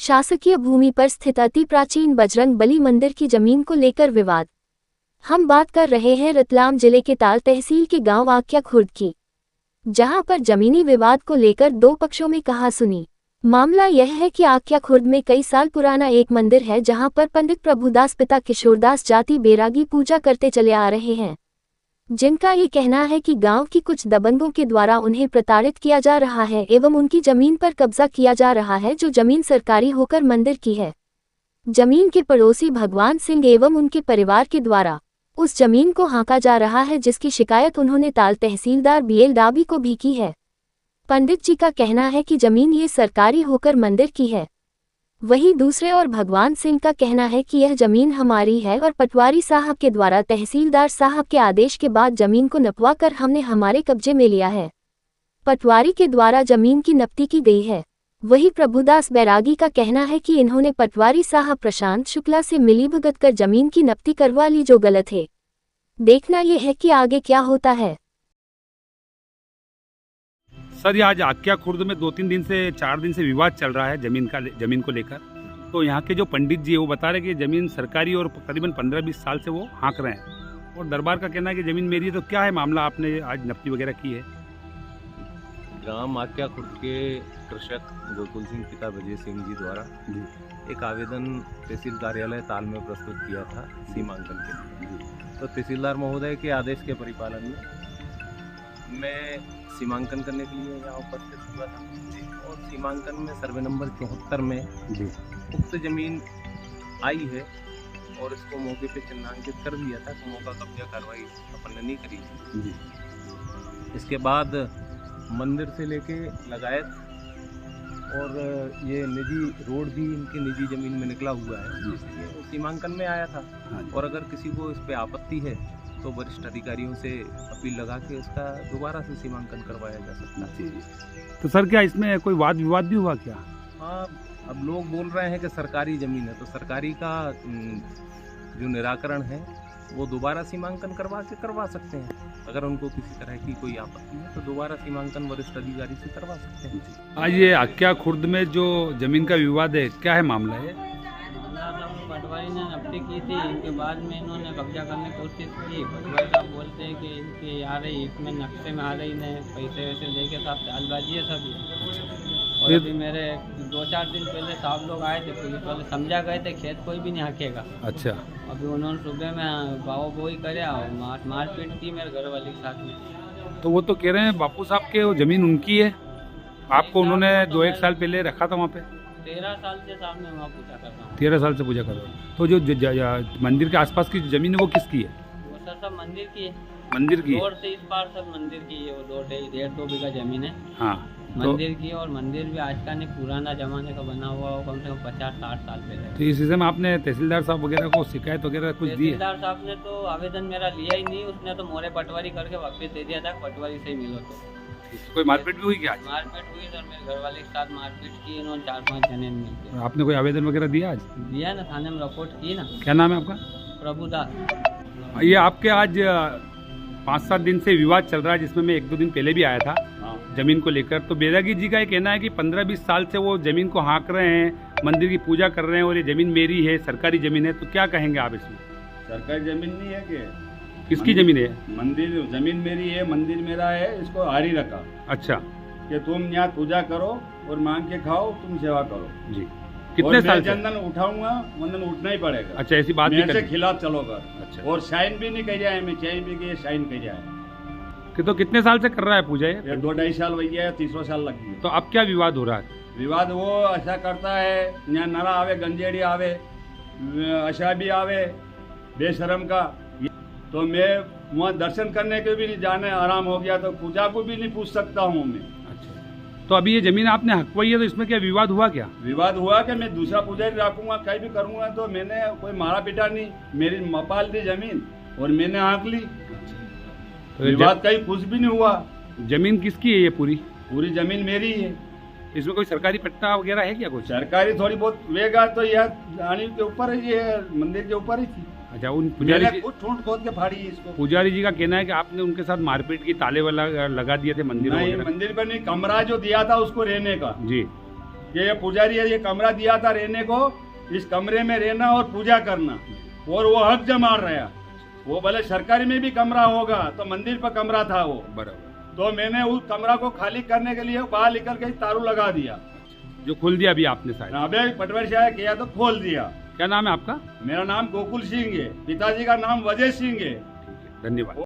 शासकीय भूमि पर स्थित अति प्राचीन बजरंग बली मंदिर की जमीन को लेकर विवाद। हम बात कर रहे हैं रतलाम जिले के ताल तहसील के गांव आक्या खुर्द की, जहां पर जमीनी विवाद को लेकर दो पक्षों में कहासुनी। मामला यह है कि आक्या खुर्द में कई साल पुराना एक मंदिर है जहां पर पंडित प्रभुदास पिता किशोरदास जाति बैरागी पूजा करते चले आ रहे हैं, जिनका ये कहना है कि गांव की कुछ दबंगों के द्वारा उन्हें प्रताड़ित किया जा रहा है एवं उनकी जमीन पर कब्जा किया जा रहा है, जो जमीन सरकारी होकर मंदिर की है। जमीन के पड़ोसी भगवान सिंह एवं उनके परिवार के द्वारा उस जमीन को हाँका जा रहा है, जिसकी शिकायत उन्होंने ताल तहसीलदार बीएल डाबी को भी की है। पंडित जी का कहना है कि जमीन ये सरकारी होकर मंदिर की है, वहीं दूसरे और भगवान सिंह का कहना है कि यह जमीन हमारी है और पटवारी साहब के द्वारा तहसीलदार साहब के आदेश के बाद जमीन को नपवा कर हमने हमारे कब्जे में लिया है। पटवारी के द्वारा जमीन की नपती की गई है। वहीं प्रभुदास बैरागी का कहना है कि इन्होंने पटवारी साहब प्रशांत शुक्ला से मिलीभगत कर जमीन की नपती करवा ली, जो गलत है। देखना यह है कि आगे क्या होता है। सर, ये आज आक्या खुर्द में 4 दिन से विवाद चल रहा है जमीन को लेकर। तो यहाँ के जो पंडित जी है वो बता रहे कि जमीन सरकारी और करीबन 15-20 साल से वो हाँक रहे हैं, और दरबार का कहना है कि जमीन मेरी है। तो क्या है मामला, आपने आज नपती वगैरह की है? ग्राम आक्या खुर्द के कृषक गोकुल सिंह पिता विजय सिंह जी द्वारा एक आवेदन तहसील कार्यालय ताल में प्रस्तुत किया था सीमांकन के लिए। तो तहसीलदार महोदय के आदेश के परिपालन में मैं सीमांकन करने के लिए यहाँ उपस्थित हुआ था, और सीमांकन में सर्वे नंबर 74 में उक्त जमीन आई है और इसको मौके पे चिन्हांकित कर दिया था। तो मौका कब्जा कार्रवाई अपन ने नहीं करी थी। इसके बाद मंदिर से लेके लगायत और ये निजी रोड भी इनकी निजी जमीन में निकला हुआ है, इसलिए वो सीमांकन में आया था। और अगर किसी को इस पे आपत्ति है तो वरिष्ठ अधिकारियों से अपील लगा के इसका दोबारा से सीमांकन करवाया जा सकता है। तो सर, क्या इसमें कोई वाद विवाद भी हुआ क्या? हाँ, अब लोग बोल रहे हैं कि सरकारी जमीन है, तो सरकारी का जो निराकरण है वो दोबारा सीमांकन करवा सकते हैं। अगर उनको किसी तरह की कोई आपत्ति है तो दोबारा सीमांकन वरिष्ठ अधिकारी से करवा सकते हैं। आज ये आक्या खुर्द में जो जमीन का विवाद है, क्या है मामला है? पटवारी ने नपटी की थी, इनके बाद में इन्होंने कब्जा करने की कोशिश की। पटवारी साहब बोलते हैं कि इनके आ रही, इसमें नक्शे में आ रही ने पैसे वैसे लेके साहब चालबाजी है सब। और अभी मेरे 2-4 दिन पहले साहब लोग आए थे, पुलिस वाले समझा गए थे खेत कोई भी नहीं हकेगा। अच्छा। अभी उन्होंने सुबह में बाओ बोई करे और मारपीट की मेरे घर वाले के साथ में। तो वो तो कह रहे हैं बापू साहब के वो जमीन उनकी है, आपको उन्होंने 2-1 साल पहले रखा था वहाँ पे। 13 साल से सामने वहाँ पूजा कर रहा हूँ। 13 साल से पूजा कर रहा हूँ। तो जो मंदिर के आसपास की जमीन है वो किसकी है? वो सर सब मंदिर की है। मंदिर की? रोड से इस पार सब मंदिर की है। वो 1.5-2 बीघा जमीन है। हाँ, मंदिर की। और मंदिर भी आज का नहीं, पुराना जमाने का बना हुआ हो, कम से कम 50-60 साल पहले। तो इस विषय में आपने तहसीलदार साहब वगैरह को शिकायत वगैरह कुछ दी है? तहसीलदार साहब ने तो आवेदन मेरा लिया ही नहीं, उसने तो मोरे पटवारी करके वापस दे दिया था, पटवारी से ही मिलो। तो कोई मारपीट भी हुई क्या? मारपीट हुई और मेरे घर वाले के साथ मारपीट की इन्होंने 4-5 जने मिलकर। आपने कोई आवेदन वगैरह दिया आज? दिया ना, थाने में रिपोर्ट की ना। क्या नाम है आपका? प्रभुदास। ये आपके आज 5-7 दिन से विवाद चल रहा है, जिसमें मैं 1-2 दिन पहले भी आया था जमीन को लेकर। तो बैरागी जी का ये कहना है कि 15-20 साल से वो जमीन को हाँक रहे हैं, मंदिर की पूजा कर रहे हैं, और ये जमीन मेरी है, सरकारी जमीन है। तो क्या कहेंगे आप इसमें? सरकारी जमीन नहीं है कि किसकी जमीन है? मंदिर जमीन मेरी है, मंदिर मेरा है, इसको हारी रखा। अच्छा। कि तुम यहाँ पूजा करो और मांग के खाओ, तुम सेवा करो जी। कितने साल से? चंदन उठाऊंगा, वंदन उठना ही पड़ेगा। अच्छा, ऐसी बात मेरे से खिलाफ चलोगा। अच्छा। और साइन भी नहीं कह जाए, मैं चाहे भी कि साइन कह जाए। कि तो कितने साल से कर रहा है पूजा ये? 2-2.5 साल हो गया, 30 साल लग गया। तो अब क्या विवाद हो रहा है? विवाद वो ऐसा करता है, यहाँ नरा आवे, गंजेड़ी आवे, अशा भी आवे, बेशरम का। तो मैं वहाँ दर्शन करने के भी नहीं जाने आराम हो गया, तो पूजा को भी नहीं पूछ सकता हूँ मैं। अच्छा। तो अभी ये जमीन आपने हकवाई है, तो इसमें क्या विवाद हुआ? क्या विवाद हुआ कि मैं दूसरा पुजारी रखूंगा, कहीं भी करूंगा। तो मैंने कोई मारा पीटा नहीं, मेरी मपाल थी जमीन और मैंने हाँक ली। तो विवाद कहीं कुछ भी नहीं हुआ। जमीन किसकी है ये? पूरी जमीन मेरी है। इसमें कोई सरकारी पट्टा वगैरह है क्या? कुछ सरकारी थोड़ी बहुत वेगा, तो यह रानी के ऊपर है, ये मंदिर के ऊपर ही थी। अच्छा, उन पुजारी जी ठूंठ खोद के फाड़ी इसको। पुजारी जी का कहना है कि आपने उनके साथ मारपीट की, ताले वाला लगा दिए थे मंदिर? नहीं, मंदिर पर नहीं, कमरा जो दिया था उसको रहने का जी, कि ये पुजारी है, ये कमरा दिया था रहने को, इस कमरे में रहना और पूजा करना, और वो हक जमा रहा। वो भले सरकारी में भी कमरा होगा तो मंदिर पर कमरा था वो, बराबर। तो मैंने उस कमरा को खाली करने के लिए बाहर निकल के तारू लगा दिया। जो खोल दिया अभी आपने शायद। अबे पटवारी साहब किया तो खोल दिया। क्या नाम है आपका? मेरा नाम गोकुल सिंह है, पिताजी का नाम वजय सिंह है। ठीक है, धन्यवाद।